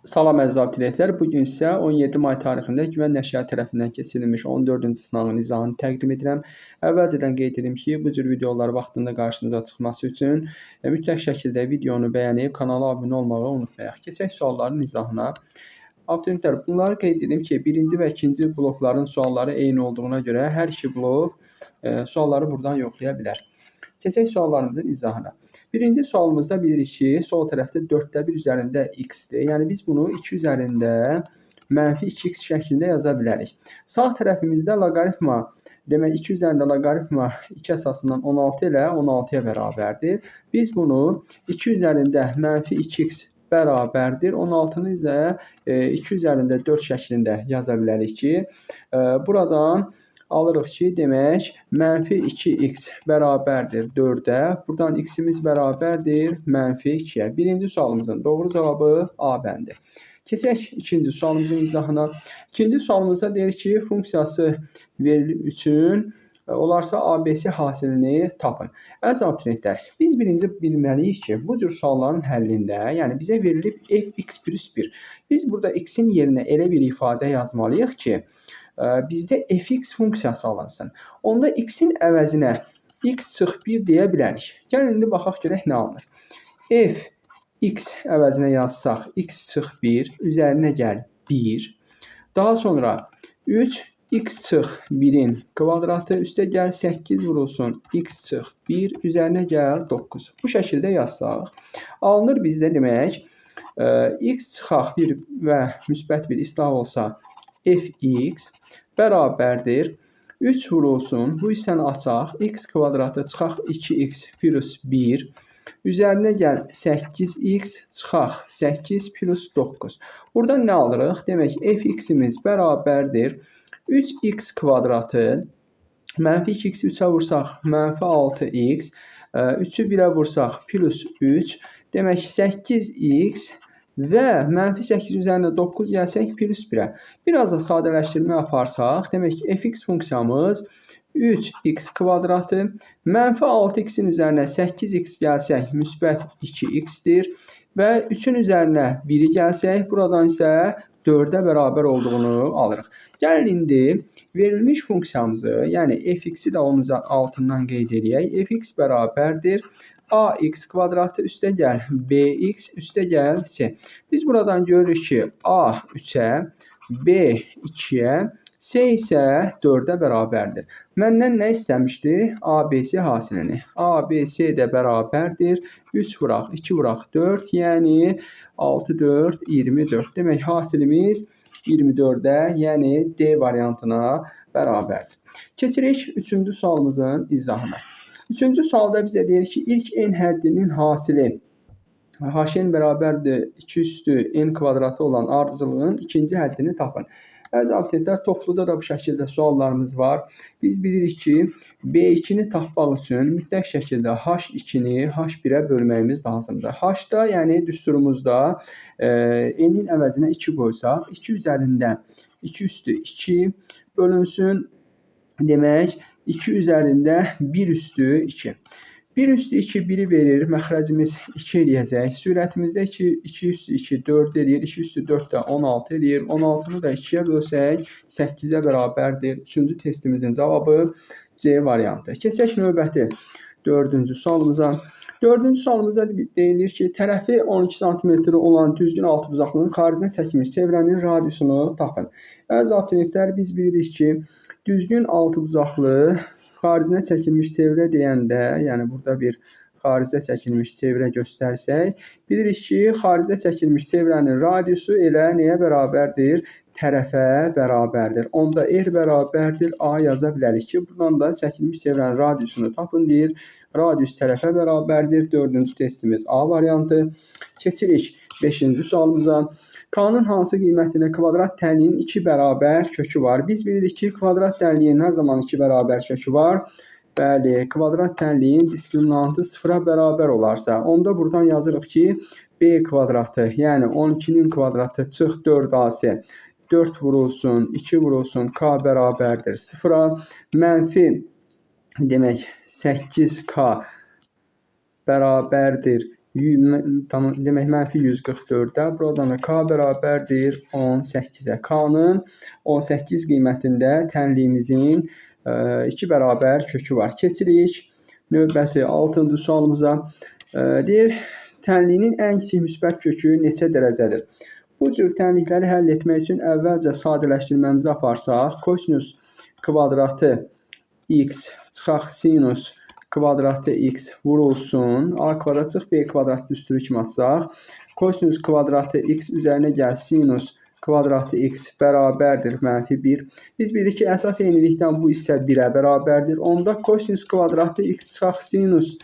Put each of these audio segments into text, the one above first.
Salam əziz abituriyentlər, bugün sizə 17 may tarixində Güvən Nəşriyyatı tərəfindən keçirilmiş 14-cü sınavın izahını təqdim edirəm. Əvvəlcədən qeyd edim ki, bu cür videolar vaxtında qarşınıza çıxması üçün mütləq şəkildə videonu bəyənib kanala abunə olmağı unutmayaq. Keçək sualların izahına. Abituriyentlər, bunları qeyd edim ki, birinci və ikinci blokların sualları eyni olduğuna görə hər iki blok sualları buradan yoxlaya bilər. Keçək suallarımızın izahına. Birinci sualımızda bilirik ki, sol tərəfdə 4/1 üzərində x-dir. Yəni biz bunu 2 üzərində -2x şəklində yaza bilərik. Sağ tərəfimizdə loqaritma, demək 2 üzərində loqaritma 2 əsasından 16 ilə 16-ya bərabərdir. Biz bunu 2 üzərində -2x bərabərdir. 16-nı isə 2 üzərində 4 şəklində yaza bilərik ki, buradan alırıq ki, demək, -2x bərabərdir 4-ə. Buradan x-imiz bərabərdir -2-yə. Birinci sualımızın doğru cavabı A bəndi. Keçək ikinci sualımızın izahına. İkinci sualımızda deyir ki, funksiyası verilir üçün olarsa ABC hasilini tapın. Əziz abituriyentlər, biz birinci bilməliyik ki, bu cür sualların həllində, yəni bizə verilib fx+1. Biz burada x-in yerinə elə bir ifadə yazmalıyıq ki, bizdə fx funksiyası alınsın. Onda x-in əvəzinə x-1 deyə bilərik. Gəlin indi baxaq görək nə alınır. F x əvəzinə yazsaq x-1 üzərinə gəl 1. Daha sonra 3x-1-in kvadratı üstə gəl 8 vurulsun x-1 üzərinə gəl 9. Bu şəkildə yazsaq alınır bizdə demək x-1 və müsbət bir islah olsa fx bərabərdir 3 vurulsun, bu hissəni açaq, x kvadratı çıxaq 2x plus 1, üzərinə gəl 8x çıxaq 8 plus 9. Buradan nə alırıq? Demək, fx-imiz bərabərdir 3x kvadratı, -2x 3-ə vursaq, -6x, 3-ü 1-ə vursaq, plus 3, demək 8x və -8 üzərinə 9 gəlsək plus 1-ə. Biraz da sadələşdirmə yaparsaq, demək fx funksiyamız 3x kvadratı, -6x-in üzərinə 8x gəlsək müsbət 2x-dir və 3-ün üzərinə 1-i gəlsək, buradan isə 4-ə bərabər olduğunu alırıq. Gəlin indi verilmiş funksiyamızı, yəni fx-i də onun altından qeyd edək. Fx bərabərdir ax kvadratı üstə gəl bx üstə gəl c. Biz buradan görürük ki, a 3-ə, b 2-yə, c isə 4-ə bərabərdir. Məndən nə istəmişdi? ABC hasilini. ABC də bərabərdir 3 vuraq, 2 vuraq 4, yəni 6, 4, 24. Demək, hasilimiz 24-ə, yəni D variantına bərabərdir. Keçirik 3-cü sualımızın izahına. 3-cü sualda bizə deyir ki, ilk n həddinin hasili hn bərabərdir 2 üstü n kvadratı olan ardıcılığın ikinci həddini tapın. Əziz abituriyentlər, topluda da bu şəkildə suallarımız var. Biz bilirik ki, B2-ni tapmaq üçün mütləq şəkildə H2-ni H1-ə bölməyimiz lazımdır. H-da, yəni düsturumuzda n-in əvəzinə 2 qoysaq, 2 üzərində 2 üstü 2 bölünsün, demək 2 üzərində 1 üstü 2. 1 üstü 2 1-i verir, məxrəcimiz 2 eləyəcək. Sürətimizdə 2 üstü 2 4 eləyir, 2 üstü 4 də 16 eləyir. 16-nı da 2-yə bölsək 8-ə bərabərdir. 3-cü testimizin cavabı C variantı. Keçək növbəti 4-cü sualımıza. 4-cü sualımızda deyilir ki, tərəfi 12 sm olan düzgün altıbucaqlının xaricinə çəkilmiş çevrənin radiusunu tapın. Əziz abituriyentlər, biz bilirik ki, düzgün altıbucaqlı xaricinə çəkilmiş çevrə deyəndə, yəni burada bir xaricə çəkilmiş çevrə göstərsək, bilirik ki, xaricə çəkilmiş çevrənin radiusu elə nəyə bərabərdir? Tərəfə bərabərdir. Onda R bərabərdir A yaza bilərik ki, buradan da çəkilmiş çevrənin radiusunu tapın deyir. Radius tərəfə bərabərdir. 4-cü testimiz A variantı. Keçirik 5-ci sualımıza. K-nın hansı qiymətinə kvadrat tənliyin 2 bərabər kökü var? Biz bilirik ki, kvadrat tənliyin nə zaman 2 bərabər kökü var? Bəli, kvadrat tənliyin diskriminantı 0-a bərabər olarsa, onda buradan yazırıq ki, B kvadratı, yəni 12-nin kvadratı çıx 4AC, 4 vurulsun, 2 vurulsun, K bərabərdir 0-a, mənfi demək 8K bərabərdir demək mənfi 144-də. Buradan da k bərabərdir 18-ə. K-nın 18 qiymətində tənliyimizin 2 bərabər kökü var. Keçirik növbəti 6-cı sualımıza. Deyir, tənliyinin ən kiçik müsbət kökü neçə dərəcədir? Bu cür tənlikləri həll etmək üçün əvvəlcə sadələşdirməmizi aparsaq, kosinus kvadratı x çıxaq sinus kvadratı x vurulsun. A kvadrat çıx b kvadrat düsturü kimi atsaq. Kosinus kvadratı x üzərinə gəl sinus kvadratı x bərabərdir mənfi 1. Biz bilirik ki, əsas eynilikdən bu hissə 1-ə bərabərdir. Onda kosinus kvadratı x çıxaq sinus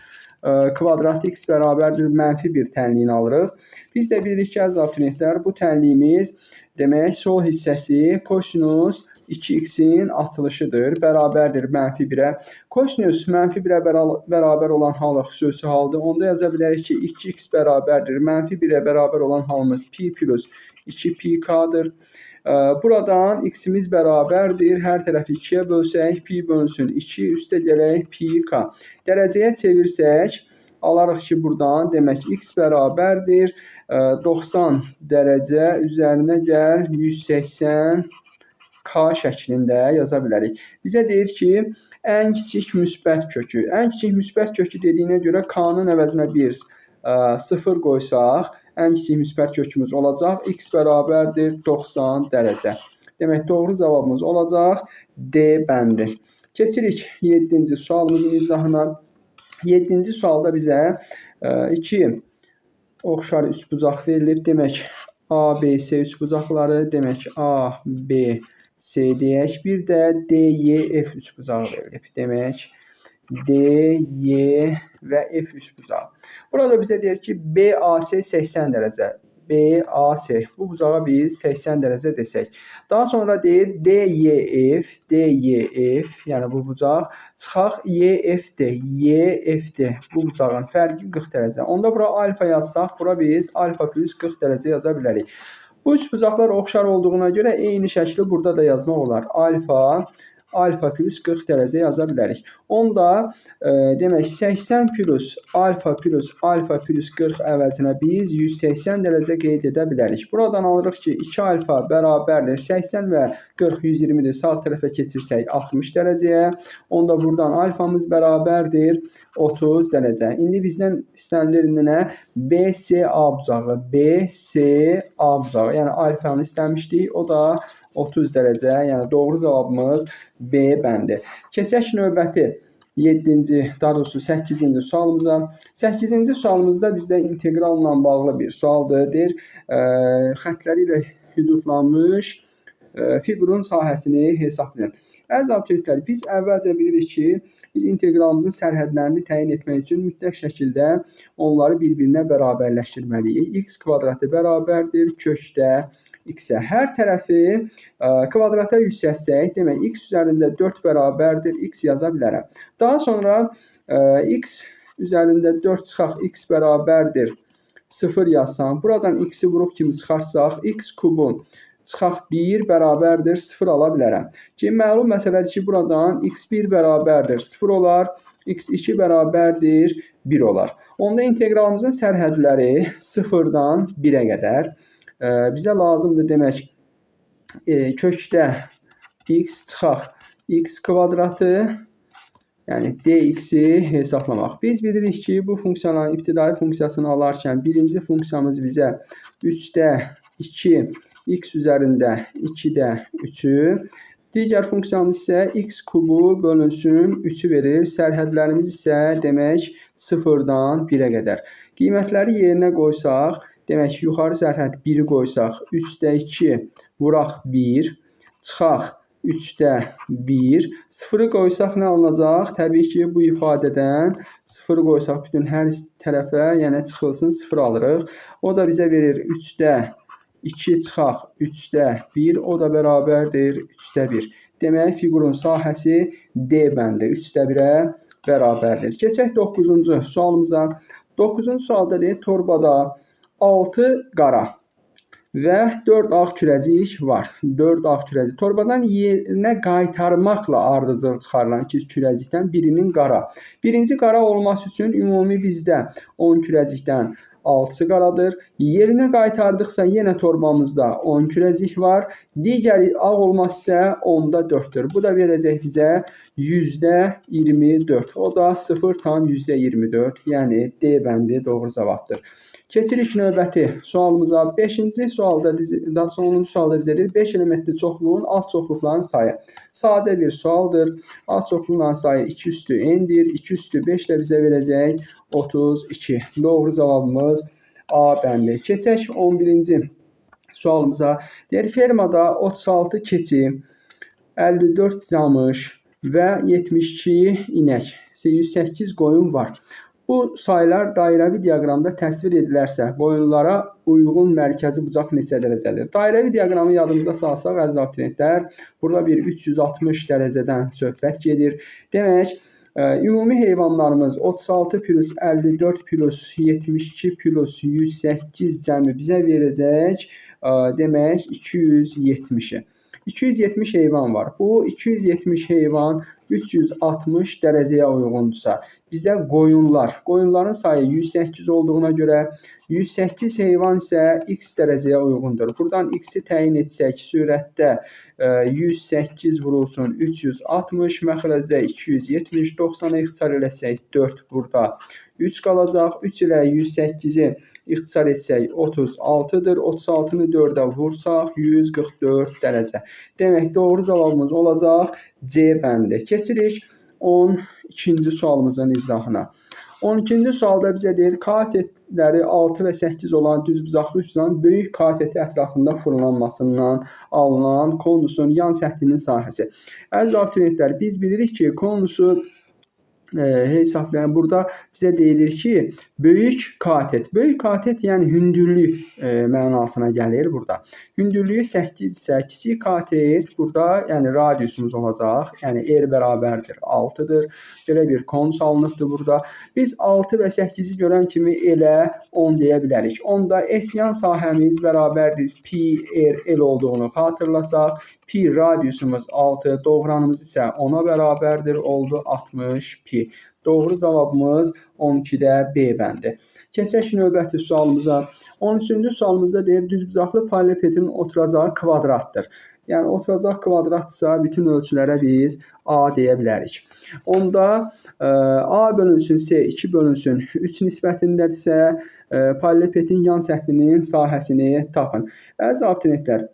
kvadratı x bərabərdir mənfi 1 tənliyini alırıq. Biz də bilirik ki, əziz abituriyentlər, bu tənliyimiz demək sol hissəsi kosinus 2x-in açılışıdır. Bərabərdir mənfi 1-ə. Kosinus mənfi 1-ə bərabər olan halı xüsusi haldır. Onda yaza bilərik ki, 2x bərabərdir. Mənfi 1-ə bərabər olan halımız pi plus 2pk-dır. Buradan x-imiz bərabərdir. Hər tərəfi 2-yə bölsək, pi bölünsün 2, üstə gələk pk. Dərəcəyə çevirsək, alarıq ki, buradan demək x bərabərdir 90 dərəcə üzərinə gəl 180 k şəklində yaza bilərik. Bizə deyir ki, ən kiçik müsbət kökü. Ən kiçik müsbət kökü dediyinə görə k-nın əvəzinə 0 qoysaq, ən kiçik müsbət kökümüz olacaq. X bərabərdir 90 dərəcə. Demək, doğru cavabımız olacaq D bəndi. Keçirik 7-ci sualımızın izahına. 7-ci sualda bizə 2 oxşar üçbucaq verilib. Demək, A, B, C üçbucaqları, demək, A, B, C deyək. Bir də D, Y, F üçbucağı verilib. Demək, D, Y və F üçbucağı. Burada bizə deyir ki, BAC 80 dərəcə. BAC. Bu bucağa biz 80 dərəcə desək. Daha sonra deyir DYF, DYF, yəni bu bucaq çıxaq YFD, YFD. Bu bucağın fərqi 40 dərəcə. Onda bura alfa yazsaq, bura biz alfa plus 40 dərəcə yaza bilərik. Bu üç bucaqlar oxşar olduğuna görə eyni şəkli burada da yazmaq olar. Alfa plus 40 dərəcə yaza bilərik. Onda demək 80 plus alfa plus 40 əvəzinə biz 180 dərəcə qeyd edə bilərik. Buradan alırıq ki, 2 alfa bərabərdir 80 və 40 120-dir. Sağ tərəfə keçirsək 60 dərəcəyə. Onda buradan alfamız bərabərdir 30 dərəcə. İndi bizdən istənilir nə? BCA bucağı. BCA bucağı. Yəni alfanı istəmişdik. O da 30 dərəcə. Yəni doğru cavabımız B bəndi. Keçək növbəti 7-ci, daha doğrusu 8-ci sualımıza. 8-ci sualımızda bizdə inteqralla bağlı bir sualdır. Deyir, xətləri ilə hüdudlanmış fiqurun sahəsini hesablayın. Əziz abituriyentlər, biz əvvəlcə bilirik ki, biz inteqralımızın sərhədlərini təyin etmək üçün mütləq şəkildə onları bir-birinə bərabərləşdirməliyik. X kvadratı bərabərdir kökdə x-ə. Hər tərəfi kvadrata yüksəltsək, demək, x üzərində 4 bərabərdir x yaza bilərəm. Daha sonra x üzərində 4 çıxaq x bərabərdir 0 yazsam, buradan x-i vuruq kimi çıxarsaq, x kubu çıxaq 1 bərabərdir 0 ala bilərəm. Ki, məlum məsələdir ki, buradan x1 bərabərdir 0 olar, x2 bərabərdir 1 olar. Onda inteqralımızın sərhədləri 0-dan 1-ə qədər. Bizə lazımdır demək, kökdə x çıxaq x kvadratı, yəni dx-i hesablamaq. Biz bilirik ki, bu funksiyanın ibtidai funksiyasını alarkən birinci funksiyamız bizə 3-də 2 x üzərində 2-də 3-ü, digər funksiyamız isə x kubu bölünsün 3-ü verir. Sərhədlərimiz isə demək 0-dan 1-ə qədər. Qiymətləri yerinə qoysaq, demək, yuxarı sərhəd 1-i qoysaq, 3-də 2 vuraq 1, çıxaq 3-də 1, 0-ı qoysaq nə alınacaq? Təbii ki, bu ifadədən 0-ı qoysaq bütün hər tərəfə, yəni çıxılsın 0 alırıq. O da bizə verir 3-də 2 çıxaq 3-də 1, o da bərabərdir 3-də 1. Demək, fiqurun sahəsi D bəndi 3-də 1-ə bərabərdir. Keçək 9-cu sualımıza. 9-cu sualda deyir, torbada 6 qara, və 4 ağ kürəcik var. 4 ağ kürəcik. Torbadan yerinə qaytarmaqla ardıcıl çıxarılan 2 kürəcikdən birinin qara. Birinci qara olması üçün ümumi bizdə 10 kürəcikdən 6-sı qaradır. Yerinə qaytardıqsa yenə torbamızda 10 kürəcik var. Digəri ağ olması isə 10-da 4-dür. Bu da verəcək bizə %24. O da 0,24. Yəni D bəndi doğru cavabdır. Keçirik növbəti sualımıza. 5-ci sualda, daha sonuncu sualda bizə deyir 5 elementli çoxluğun alt çoxluqların sayı. Sadə bir sualdır. Alt çoxluqların sayı 2 üstü n-dir. 2 üstü 5 də bizə verəcək 32. Doğru cavabımız A bəndi. Keçək 11-ci sualımıza. Deyir fermada 36 keçi, 54 camış və 72 inək, 108 qoyun var. Bu saylar dairəvi diaqramda təsvir edilərsə, qoyunlara uyğun mərkəzi bucaq neçə dərəcədir? Dairəvi diaqramı yadımıza salsaq, əziz abituriyentlər, burada bir 360 dərəcədən söhbət gedir. Demək, ümumi heyvanlarımız 36 plus 54 plus 72 plus 108 cəmi bizə verəcək, demək, 270-i. 270 heyvan var. Bu 270 heyvan 360 dərəcəyə uyğundursa, bizə qoyunların sayı 108 olduğuna görə 108 heyvan isə x dərəcəyə uyğundur. Buradan x-i təyin etsək, sürətdə 108 vurulsun 360, məxrəcdə 270, 90-a ixtisar eləsək 4 burada 3 qalacaq. 3 ilə 108-i ixtisar etsək 36-dır. 36-nı 4-ə vursaq 144 dərəcə. Demək, doğru cavabımız olacaq C bəndi. Keçirik 12-ci sualımızın izahına. 12-ci sualda bizə deyir, katetləri 6 və 8 olan düzbucaqlı hücranın böyük kateti ətrafında fırlanmasından alınan konusun yan səthinin sahəsi. Əziz abituriyentlər, biz bilirik ki, konusu hesablayan burada bizə deyilir ki, böyük katet. Böyük katet yəni hündürlük mənasına gəlir burada. Hündürlüyü 8 isə kiçik katet burada yəni radiusumuz olacaq. Yəni R bərabərdir 6-dır. Belə bir konus alınıbdır burada. Biz 6 və 8-i görən kimi elə 10 deyə bilərik. Onda S yan sahəmiz bərabərdir pi R L olduğunu xatırlasaq. Pi radiusumuz 6, doğranımız isə 10-a bərabərdir, oldu 60 pi. Doğru cavabımız 12-də B bəndi. Keçək növbəti sualımıza. 13-cü sualımızda deyir, düzbucaqlı paralelepipedin oturacağı kvadratdır. Yəni oturacaq kvadratdırsa bütün ölçülərə biz A deyə bilərik. Onda A bölünsün C 2 bölünsün 3 nisbətindədirsə, paralelepipedin yan səthinin sahəsini tapın. Əziz abituriyentlər,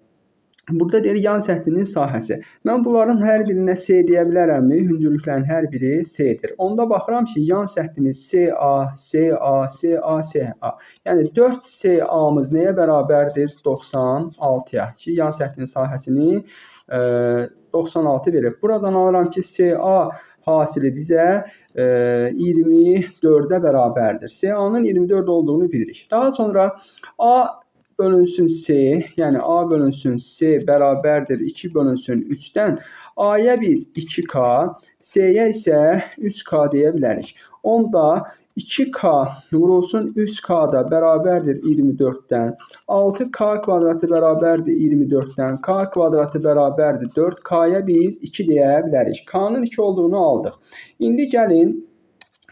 burada deyir yan səthinin sahəsi. Mən bunların hər birinə C deyə bilərəmmi? Hündürlüklərin hər biri C-dir. Onda baxıram ki, yan səthimiz CA, CA, CA, CA. Yəni 4CA-mız nəyə bərabərdir? 96-ya. Ki, yan səthinin sahəsini 96 verir. Buradan alıram ki, CA hasili bizə 24-ə bərabərdir. CA-nın 24 olduğunu bilirik. Daha sonra A bölünsün C, yəni A bölünsün C bərabərdir 2 bölünsün 3-dən. A-ya biz 2K, C-yə isə 3K deyə bilərik. Onda 2K vurulsun 3K da bərabərdir 24-dən. 6K kvadratı bərabərdir 24-dən. K kvadratı bərabərdir 4K-ya biz 2 deyə bilərik. K-nın 2 olduğunu aldıq. İndi gəlin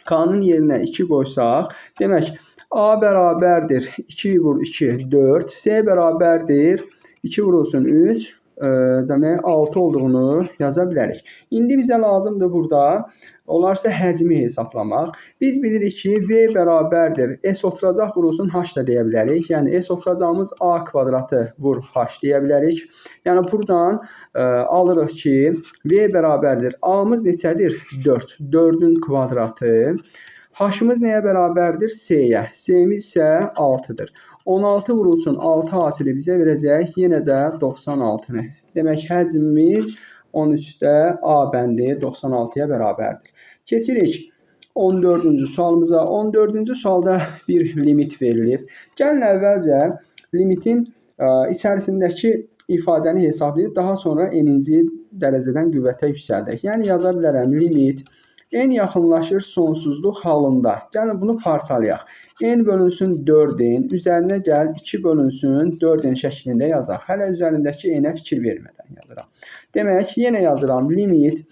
K-nın yerinə 2 qoysaq, demək A bərabərdir 2 vur 2, 4. C bərabərdir 2 vurulsun 3. Demək 6 olduğunu yaza bilərik. İndi bizə lazımdır burada olarsa həcmi hesablamaq. Biz bilirik ki, V bərabərdir. S oturacaq vurulsun H da deyə bilərik. Yəni S oturacağımız A kvadratı vur H deyə bilərik. Yəni buradan alırıq ki, V bərabərdir. A-mız neçədir? 4. 4-ün kvadratı. H-ımız nəyə bərabərdir? C-yə. C-miz isə 6-dır. 16 vurulsun 6 hasili bizə verəcək yenə də 96-nı. Demək, həcmimiz 13-də A bəndi 96-ya bərabərdir. Keçirik 14-cü sualımıza. 14-cü sualda bir limit verilib. Gəlin əvvəlcə limitin içərisindəki ifadəni hesablayıb, daha sonra n-ci dərəcədən qüvvətə yüksəldək. Yəni yaza bilərəm limit n yaxınlaşır sonsuzluq halında. Gəlin bunu parçalayaq. N bölünsün 4n, üzərinə gəl 2 bölünsün 4n şəklində yazaq. Hələ üzərindəki n-ə fikir vermədən yazıram. Demək, yenə yazıram limit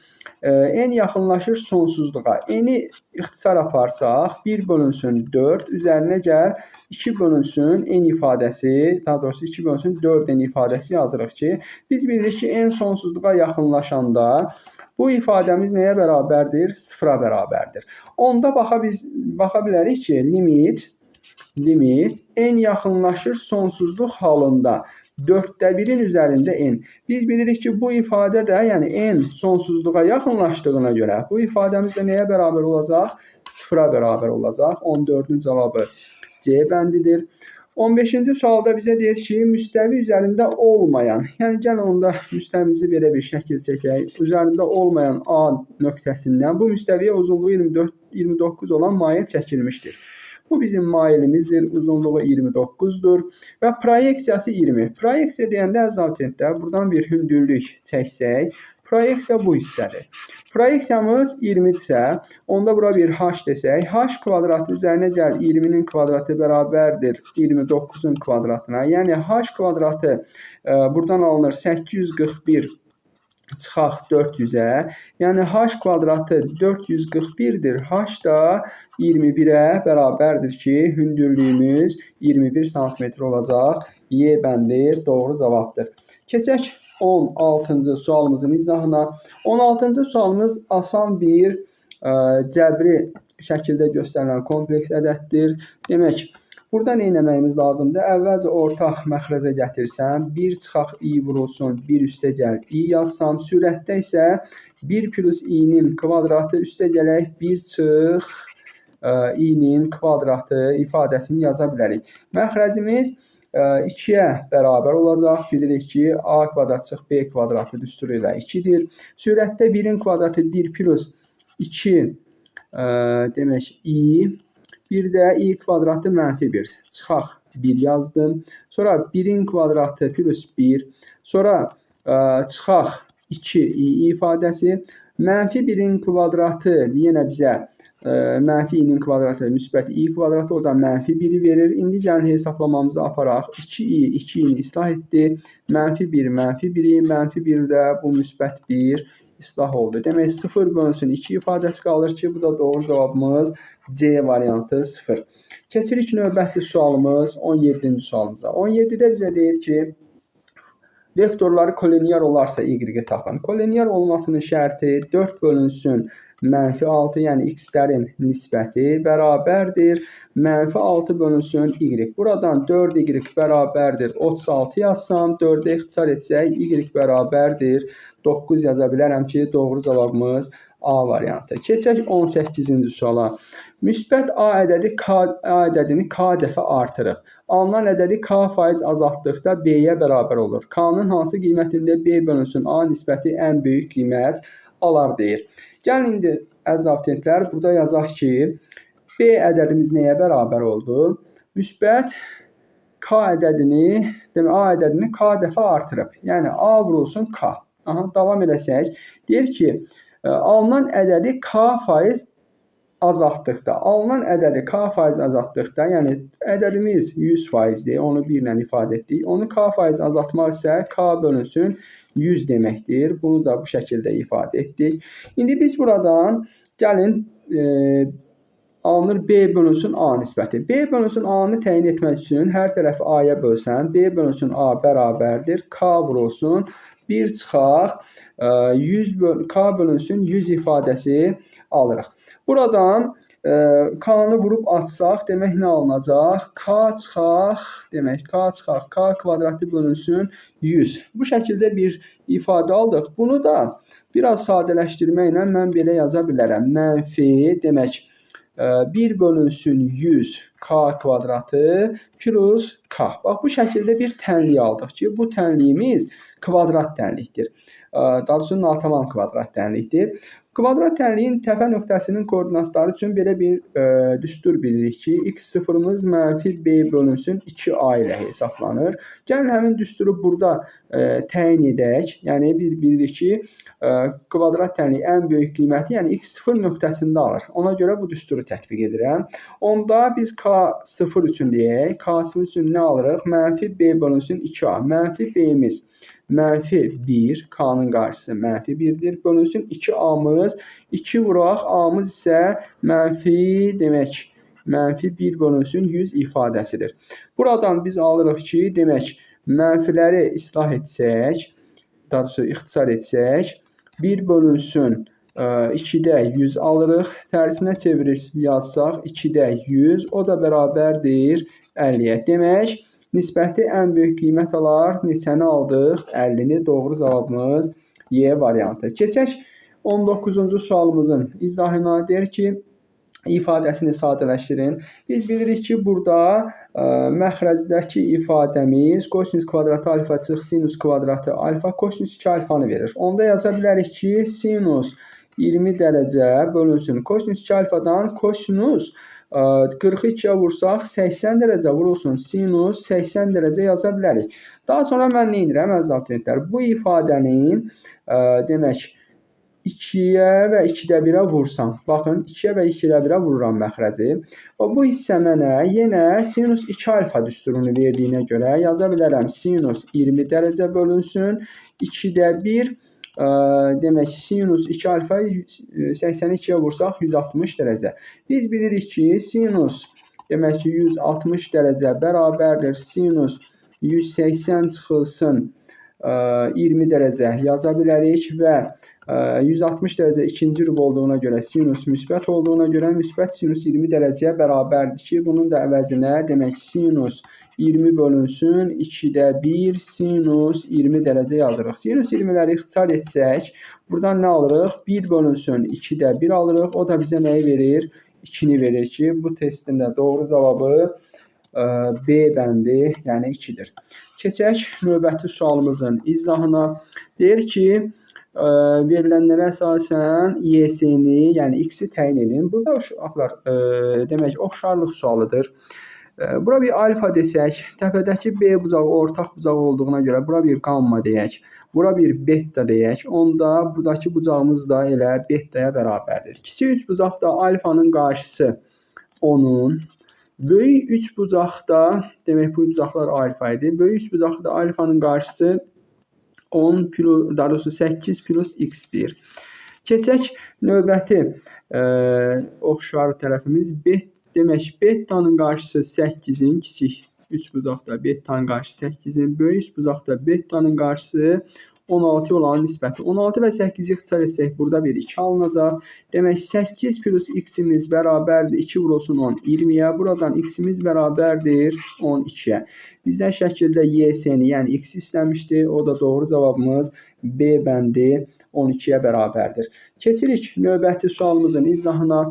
n yaxınlaşır sonsuzluğa. N-i ixtisar aparsaq 1 bölünsün 4, üzərinə gəl 2 bölünsün n ifadəsi, daha doğrusu 2 bölünsün 4n ifadəsi yazırıq ki, biz bilirik ki, n sonsuzluğa yaxınlaşanda bu ifadəmiz nəyə bərabərdir? Sıfıra bərabərdir. Onda baxa bilərik ki, limit n yaxınlaşır sonsuzluq halında 1/4-in üzərində n. Biz bilirik ki, bu ifadə də, yəni n sonsuzluğa yaxınlaşdığına görə bu ifadəmiz də nəyə bərabər olacaq? Sıfıra bərabər olacaq. 14-ün cavabı C bəndidir. 15-ci sualda bizə deyir ki, müstəvi üzərində olmayan, yəni gəlin onda müstəvimizi belə bir şəkil çəkək. Üzərində olmayan A nöqtəsindən bu müstəviyə uzunluğu 29 olan maye çəkilmişdir. Bu bizim mailimizdir, uzunluğu 29-dur və proyeksiyası 20. Proyeksiya deyəndə əzabətdə buradan bir hündürlük çəksək, proyeksiya bu hissədir. Proyeksiyamız 20-dirsə, onda bura bir h desək, h kvadratı üzərinə gəl 20-nin kvadratı bərabərdir 29-un kvadratına. Yəni h kvadratı buradan alınır 841 çıxaq 400-ə. Yəni h kvadratı 441-dir. H da 21-ə bərabərdir ki, hündürlüyümüz 21 sm olacaq. Y bəndi doğru cavabdır. Keçək 16-cı sualımızın izahına. 16-cı sualımız asan bir cəbri şəkildə göstərilən kompleks ədəddir. Demək, burada nə etməyimiz lazımdır? Əvvəlcə ortaq məxrəcə gətirsən, 1 çıxaq i vurulsun, 1 üstə gəl i yazsam, sürətdə isə 1 plus i-nin kvadratı üstə gələk 1 çıx i-nin kvadratı ifadəsini yaza bilərik. Məxrəcimiz 2-yə bərabər olacaq. Bilirik ki, a kvadrat çıx b kvadratı düsturu ilə 2-dir. Sürətdə 1-in kvadratı 1 plus 2 demək i. Bir də i kvadratı -1. Çıxaq 1 yazdım. Sonra 1-in kvadratı plus 1. Sonra çıxaq 2i ifadəsi. -1-in kvadratı yenə bizə -i-nin kvadratı, müsbət i kvadratı, oradan -1-i verir. İndi gəlin hesablamamızı aparaq. 2i, 2i-ni islah etdi. -1, -1-i, -1 də bu müsbət 1 islah oldu. Demək, 0 bölünsün 2 ifadəsi qalır ki, bu da doğru cavabımız C variantı 0. Keçirik növbəti sualımız 17-ci sualımıza. 17-də bizə deyir ki, vektorları kolinear olarsa y-i tapın. Kolinear olmasının şərti 4 bölünsün -6, yəni x-lərin nisbəti bərabərdir. -6 bölünsün y. Buradan 4y bərabərdir 36 yazsam, 4-ə ixtisar etsək, y bərabərdir 9 yaza bilərəm ki, doğru cavabımız A variantı. Keçək 18-ci suala. Müsbət A ədədini k dəfə artırıb. Alınan ədədi k faiz azaltdıqda B-yə bərabər olur. K-nın hansı qiymətində B bölünsün A nisbəti ən böyük qiymət alar deyir. Gəlin indi əziz abituriyentlər, burada yazaq ki, B ədədimiz nəyə bərabər oldu? Müsbət k ədədini, demək A ədədini k dəfə artırıb. Yəni A vurulsun k. Davam edəsək, deyir ki, alınan ədədi k faiz azaltdıqda, yəni ədədimiz 100%dir, onu 1 ilə ifadə etdik. Onu k faiz azaltmaq isə k bölünsün 100 deməkdir. Bunu da bu şəkildə ifadə etdik. İndi biz buradan gəlin alınır B bölünsün A nisbəti. B bölünsün A-nı təyin etmək üçün hər tərəfi A-ya bölsən, B bölünsün A bərabərdir. K vurulsun 1 çıxaq 100 k bölünsün 100 ifadəsi alırıq. Buradan k-nı vurub atsaq, demək nə alınacaq? K çıxaq k kvadratı bölünsün 100. Bu şəkildə bir ifadə aldıq. Bunu da biraz sadələşdirməklə mən belə yaza bilərəm. Mənfi, demək 1 bölünsün 100 k kvadratı plus k. Bax, bu şəkildə bir tənlik aldıq ki, bu tənliyimiz kvadrat tənlikdir. Daha doğrusu natamam kvadrat tənlikdir. Kvadrat tənliyin təpə nöqtəsinin koordinatları üçün belə bir düstur bilirik ki, x0-ımız -b bölünsün 2a ilə hesablanır. Gəlin həmin düsturu burada təyin edək. Yəni biz bilirik ki, kvadrat tənliyin ən böyük qiyməti, yəni x0 nöqtəsində alır. Ona görə bu düsturu tətbiq edirəm. Onda biz k0 üçün deyək. K0 üçün nə alırıq? -b bölünsün 2a. -b'miz -1, k-nın qarşısı -1-dir. Bölünsün 2a-mız, 2 vuraq, a-mız isə demək, -1 bölünsün 100 ifadəsidir. Buradan biz alırıq ki, demək, mənfiləri islah etsək, daha doğrusu ixtisar etsək, 1 bölünsün 2-də 100 alırıq. Tərsinə çevirir yazsaq 2-də 100, o da bərabərdir 50-yə. Demək, nisbəti ən böyük qiymət alar. Neçəni aldıq? 50-ni. Doğru cavabımız Y variantı. Keçək 19-cu sualımızın izahına. Deyir ki, ifadəsini sadələşdirin. Biz bilirik ki, burada məxrəcdəki ifadəmiz kosinus kvadratı alfa çıx sinus kvadratı alfa kosinus 2 alfanı verir. Onda yaza bilərik ki, sinus 20 dərəcə bölünsün kosinus 2 alfadan kosinus 42-yə vursaq 80 dərəcə vurulsun sinus 80 dərəcə yaza bilərik. Daha sonra mən nə edirəm əziz abituriyentlər? Bu ifadənin demək 2-yə və 2-də 1-ə vursam. Baxın, 2-yə və 2-də 1-ə vururam məxrəci. Bu hissə mənə yenə sinus 2 alfa düsturunu verdiyinə görə yaza bilərəm. Sinus 20 dərəcə bölünsün 2-də 1 demək sinus 2 alfa 82-yə vursaq 160 dərəcə. Biz bilirik ki, sinus demək ki 160 dərəcə bərabərdir sinus 180 çıxılsın 20 dərəcə yaza bilərik və 160 dərəcə ikinci rub olduğuna görə sinus müsbət olduğuna görə müsbət sinus 20 dərəcəyə bərabərdir ki, bunun da əvəzinə demək sinus 20 bölünsün 2-də 1 sinus 20 dərəcə yazırıq. Sinus 20-ləri ixtisar etsək, buradan nə alırıq? 1 bölünsün 2-də 1 alırıq. O da bizə nəyi verir? 2-ni verir ki, bu testin də doğru cavabı B bəndi, yəni 2-dir. Keçək növbəti sualımızın izahına. Deyir ki, verilənlərə əsasən YS-ni, yəni X-i təyin edin. Burada uşaqlar, demək, oxşarlıq sualıdır. Bura bir alfa desək, təpədəki B bucağı ortaq bucaq olduğuna görə bura bir qamma deyək. Bura bir beta deyək. Onda buradakı bucağımız da elə betaya bərabərdir. Kiçik üç bucaqda alfanın qarşısı 10-un. Böyük üç bucaqda, demək bu bucaqlar alfa idi. Böyük üç bucaqda alfanın qarşısı 10 plus, daha doğrusu 8 plus x-dir. Keçək növbəti oxşar tərəfimiz demək betanın qarşısı 8-in, kiçik üç bucaqda betanın qarşısı 8-in, böyük üç bucaqda betanın qarşısı 16 olan nisbəti. 16 və 8-i ixtisar etsək, burada bir 2 alınacaq. Demək 8 plus x-imiz bərabərdir 2 vurulsun 10, 20-yə. Buradan x-imiz bərabərdir 12-yə. Bizdən şəkildə YS-ni, yəni x istəmişdi. O da doğru cavabımız B bəndi 12-yə bərabərdir. Keçirik növbəti sualımızın izahına.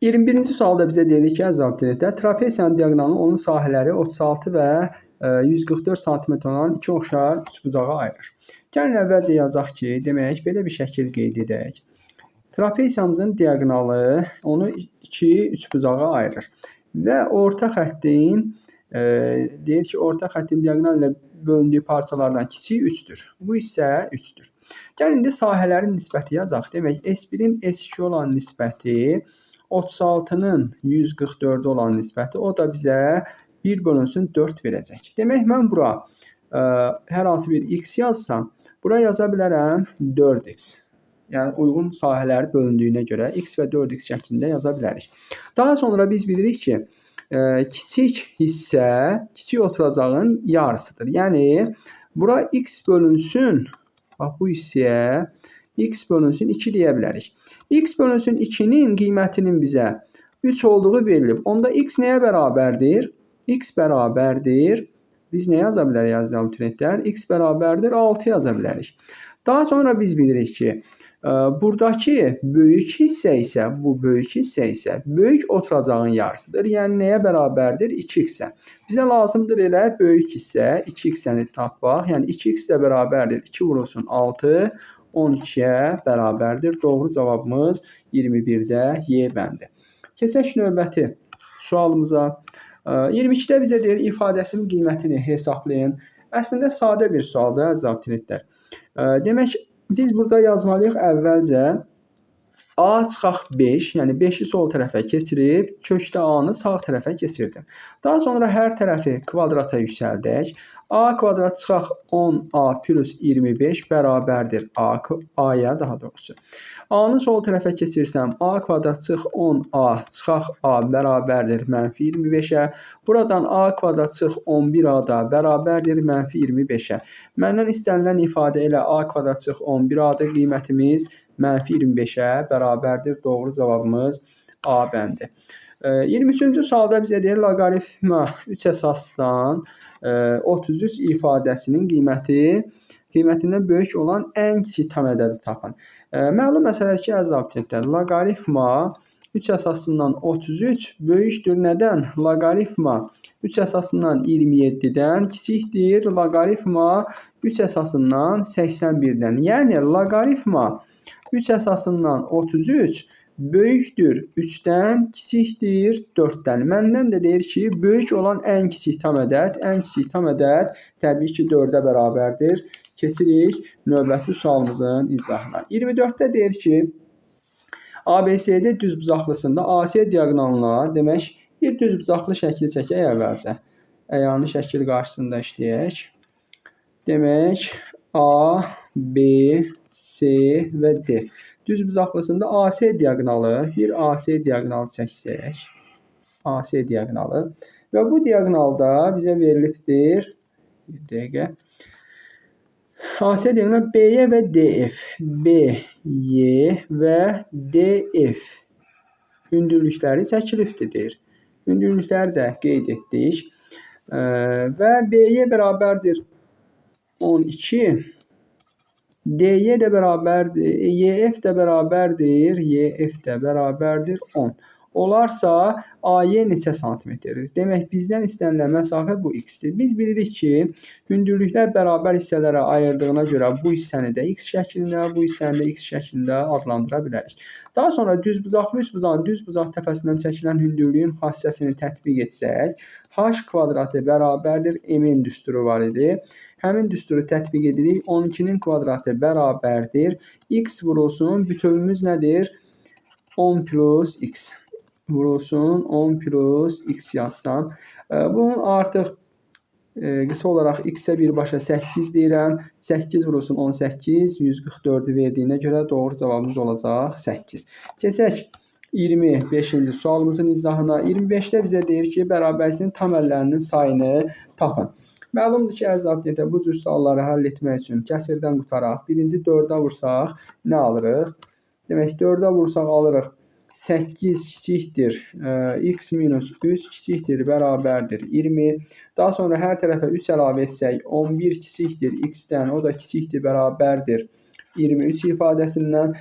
21-ci sualda bizə deyilir ki, əziz abituriyentlər, trapesiyanın diaqonalının onun sahələri 36 və 144 sm olan iki oxşar üçbucağa ayırır. Gəlin əvvəlcə yazaq ki, demək, belə bir şəkil qeyd edək. Trapesiyamızın diaqonalı onu iki üçbucağa ayırır. Və orta xəttin, deyir ki, orta xəttin diaqonal ilə bölündüyü parçalardan kiçiyi 3-dür. Bu isə 3-dür. Gəlin indi sahələrin nisbəti yazaq. Demək, S1-in S2 olan nisbəti 36-nın 144 olan nisbəti, o da bizə 1 bölünsün 4 verəcək. Demək, mən bura hər hansı bir x yazsam, bura yaza bilərəm 4x. Yəni, uyğun sahələri bölündüyünə görə x və 4x şəklində yaza bilərik. Daha sonra biz bilirik ki, kiçik hissə, kiçik oturacağın yarısıdır. Yəni, bura x bölünsün, bax bu hissəyə x bölünsün 2 deyə bilərik. X bölünsün 2-nin qiymətinin bizə 3 olduğu verilib. Onda x nəyə bərabərdir? X bərabərdir. Biz nə yaza bilərik əziz abituriyentlər? X bərabərdir 6 yaza bilərik. Daha sonra biz bilirik ki, buradakı böyük hissə isə, bu böyük hissə isə böyük oturacağın yarısıdır. Yəni nəyə bərabərdir? 2x-ə. Bizə lazımdır elə böyük hissə 2x-əni tapmaq. Yəni 2x də bərabərdir 2 vurulsun 6. 12-yə bərabərdir. Doğru cavabımız 21-də Y bəndi. Keçək növbəti sualımıza. 22-də bizə deyir ifadəsinin qiymətini hesablayın. Əslində sadə bir sualdır əziz abituriyentlər. Demək, biz burada yazmalıyıq əvvəlcə A çıxaq 5, yəni 5-i sol tərəfə keçirib, kökdə A-nı sağ tərəfə keçirdim. Daha sonra hər tərəfi kvadrata yüksəldək. A kvadrat çıxaq 10A plus 25 bərabərdir A-ya daha doğrusu. A-nı sol tərəfə keçirsəm, A kvadrat çıx 10A çıxaq A bərabərdir mənfi 25-ə. Buradan A kvadrat çıx 11A da bərabərdir mənfi 25-ə. Məndən istənilən ifadə ilə A kvadrat çıx 11A-dır qiymətimiz mənfi 25-ə bərabərdir. Doğru cavabımız A bəndi. 23-cü sualda bizə deyir loqaritma 3 əsasdan 33 ifadəsinin qiymətindən böyük olan ən kiçik tam ədədi tapın. Məlum məsələdir ki, əziz abituriyentlər, loqaritma 3 əsasından 33 böyükdür. Nədən? Loqaritma 3 əsasından 27-dən kiçikdir. Loqaritma 3 əsasından 81-dən. Yəni, loqaritma 3 əsasından 33 böyükdür 3-dən, kiçikdir 4-dən. Məndən də deyir ki, böyük olan ən kiçik tam ədəd təbii ki 4-ə bərabərdir. Keçirik növbəti sualımızın izahına. 24-də deyir ki, ABCD düzbucaqlısında AC diaqonalına, demək, bir düzbucaqlı şəkil çəkək əvvəlcə. Əyani şəkil qarşısında işləyək. Demək, A, B, C və D. Düzbucaqlısında AC diaqonalı, bir AC diaqonalı çəksək. AC diaqonalı. Və bu diaqonalda bizə verilibdir. Bir dəqiqə. AC diaqonalı BY və DF. BY və DF. Hündürlükləri çəkilibdir, deyir. Hündürlükləri də qeyd etdik. Və BY bərabərdir 12. DY də bərabərdir, YF də bərabərdir 10. Olarsa AY neçə santimetrdir? Demək, bizdən istənilən məsafə bu x-dir. Biz bilirik ki, hündürlüklər bərabər hissələrə ayırdığına görə bu hissəni də x şəklində, bu hissəni də x şəklində adlandıra bilərik. Daha sonra düzbucaqlı üçbucağın düzbucaq təpəsindən çəkilən hündürlüyün xassəsini tətbiq etsək, h kvadratı bərabərdir m-in düsturu var idi. Həmin düsturu tətbiq edirik. 12-nin kvadratı bərabərdir. X vurulsun. Bütövümüz nədir? 10 plus x. Vurulsun 10 plus x yazsam. Bunun artıq qısa olaraq x-ə birbaşa 8 deyirəm. 8 vurulsun 18. 144-ü verdiyinə görə doğru cavabımız olacaq 8. Keçək 25-ci sualımızın izahına. 25-də bizə deyir ki, bərabərsinin tam əllərinin sayını tapın. Məlumdur ki, əziz abituriyentlər, bu cür sualları həll etmək üçün kəsirdən qutaraq. Birinci 4-ə vursaq, nə alırıq? Demək, 4-ə vursaq alırıq 8 kiçikdir, x minus 3 kiçikdir, bərabərdir 20. Daha sonra hər tərəfə 3 əlavə etsək, 11 kiçikdir, x-dən, o da kiçikdir, bərabərdir 23 ifadəsindən.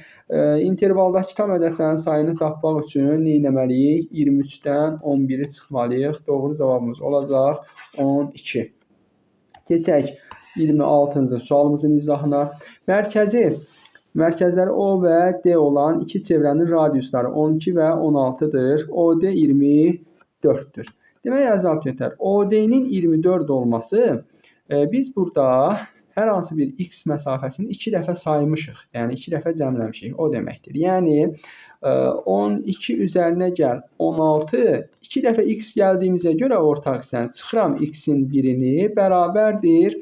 İntervaldakı tam ədədlərin sayını tapmaq üçün nə etməliyik? 23-dən 11-i çıxmalıyıq. Doğru cavabımız olacaq 12. Keçək 26-cı sualımızın izahına. Mərkəzləri O və D olan iki çevrənin radiusları 12 və 16-dır. OD 24-dür. Demək, əziz abituriyentlər, OD-nin 24 olması biz burada hər hansı bir x məsafəsini 2 dəfə saymışıq. Yəni 2 dəfə cəmləmişik. O deməkdir. Yəni 12 üzərinə gəl 16, 2 dəfə x gəldiyimizə görə ortaq hissəni çıxıram x-in birini, bərabərdir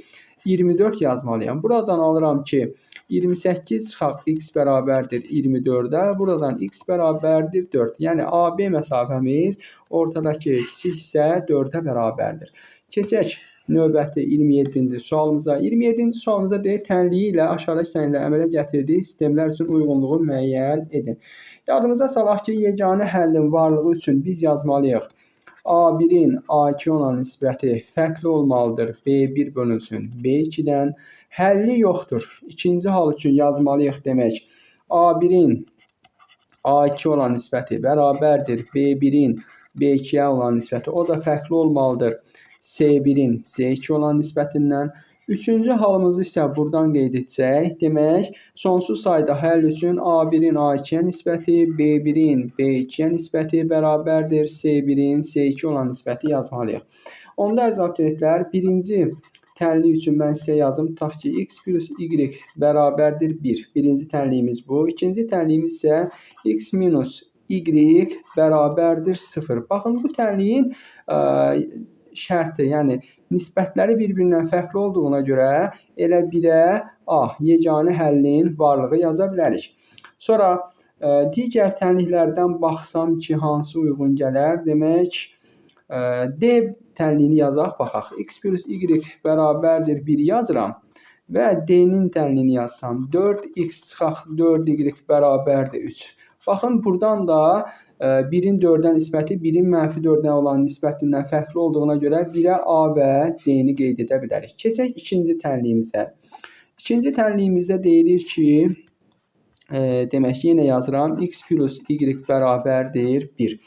24 yazmalıyam. Buradan alıram ki 28 çıxaq x bərabərdir 24-ə, buradan x bərabərdir 4. Yəni AB məsafəmiz ortadakı kiçik hissə 4-ə bərabərdir. Keçək növbəti 27-ci sualımıza. 27-ci sualımıza deyir, tənliyi ilə aşağıdakı tənliklə əmələ gətirdiyi sistemlər üçün uyğunluğu müəyyən edin. Yadımıza salaq ki, yeganə həllin varlığı üçün biz yazmalıyıq. A1-in A2 olan nisbəti fərqli olmalıdır. B1 bölünsün B2-dən. Həlli yoxdur. İkinci hal üçün yazmalıyıq demək. A1-in A2 olan nisbəti bərabərdir. B1-in B2-yə olan nisbəti, o da fərqli olmalıdır. C1-in C2 olan nisbətindən. Üçüncü halımızı isə buradan qeyd etsək, demək, sonsuz sayda həll üçün A1-in A2-yə nisbəti, B1-in B2-yə nisbəti bərabərdir, C1-in C2 olan nisbəti yazmalıyıq. Onda əziz abituriyentlər, birinci tənlik üçün mən sizə yazım. Tutaq ki, x plus y bərabərdir 1. Birinci tənliyimiz bu. İkinci tənliyimiz isə x minus y bərabərdir 0. Baxın, bu tənliyin şərti, yəni nisbətləri bir-birindən fərqli olduğuna görə elə 1-ə A, yeganə həllin varlığı yaza bilərik. Sonra digər tənliklərdən baxsam ki, hansı uyğun gələr? Demək, D tənliyini yazaq, baxaq. X plus y bərabərdir 1 yazıram və D-nin tənliyini yazsam 4x çıxaq 4y bərabərdir 3. Baxın, buradan da 1-in 4-ə nisbəti 1-in -4-ə olan nisbətindən fərqli olduğuna görə 1-ə A və D-ni qeyd edə bilərik. Keçək ikinci tənliyimizə. İkinci tənliyimizdə deyilir ki, demək ki, yenə yazıram. X plus y bərabərdir 1.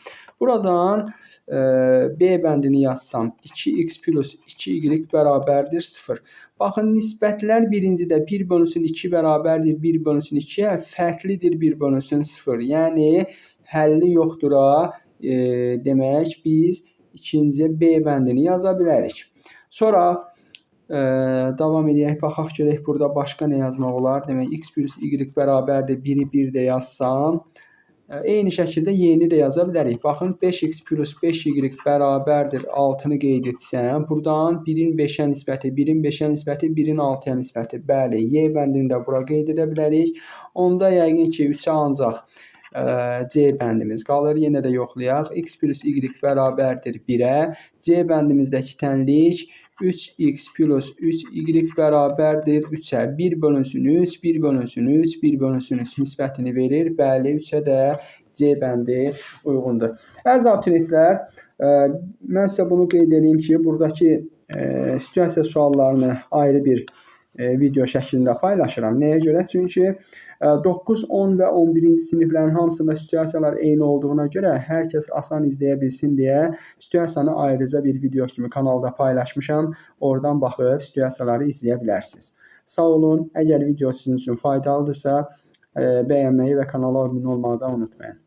Buradan B bəndini yazsam 2x plus 2y bərabərdir 0. Baxın, nisbətlər birincidə 1 bölünsün 2 bərabərdir 1 bölünsün 2-yə, fərqlidir 1 bölünsün 0. Yəni, həlli yoxdura, demək, biz ikinci B bəndini yaza bilərik. Sonra davam edək, baxaq görək burada başqa nə yazmaq olar. Demək, x plus y bərabərdir 1-i 1 də yazsam, eyni şəkildə y-ni də yaza bilərik. Baxın, 5x plus 5y bərabərdir 6-nı qeyd etsəm, buradan 1-in 5-ə nisbəti, 1-in 5-ə nisbəti, 1-in 6-ya nisbəti. Bəli, y bəndini də bura qeyd edə bilərik. Onda yəqin ki, 3-ə ancaq C bəndimiz qalır. Yenə də yoxlayaq. X plus y bərabərdir 1-ə. C bəndimizdəki tənlik 3x plus 3y bərabərdir 3-ə. 1 bölünsün 3, 1 bölünsün 3, 1 bölünsün 3 nisbətini verir. Bəli, 3-ə də C bəndi uyğundur. Əziz abituriyentlər, mən sizə bunu qeyd edeyim ki, buradakı situasiya suallarını ayrı bir video şəklində paylaşıram. Nəyə görə? Çünki 9, 10 və 11-ci siniflərin hamısında situasiyalar eyni olduğuna görə hər kəs asan izləyə bilsin deyə situasiyanı ayrıca bir video kimi kanalda paylaşmışam. Oradan baxıb situasiyaları izləyə bilərsiniz. Sağ olun. Əgər video sizin üçün faydalıdırsa, bəyənməyi və kanala abunə olmağı da unutmayın.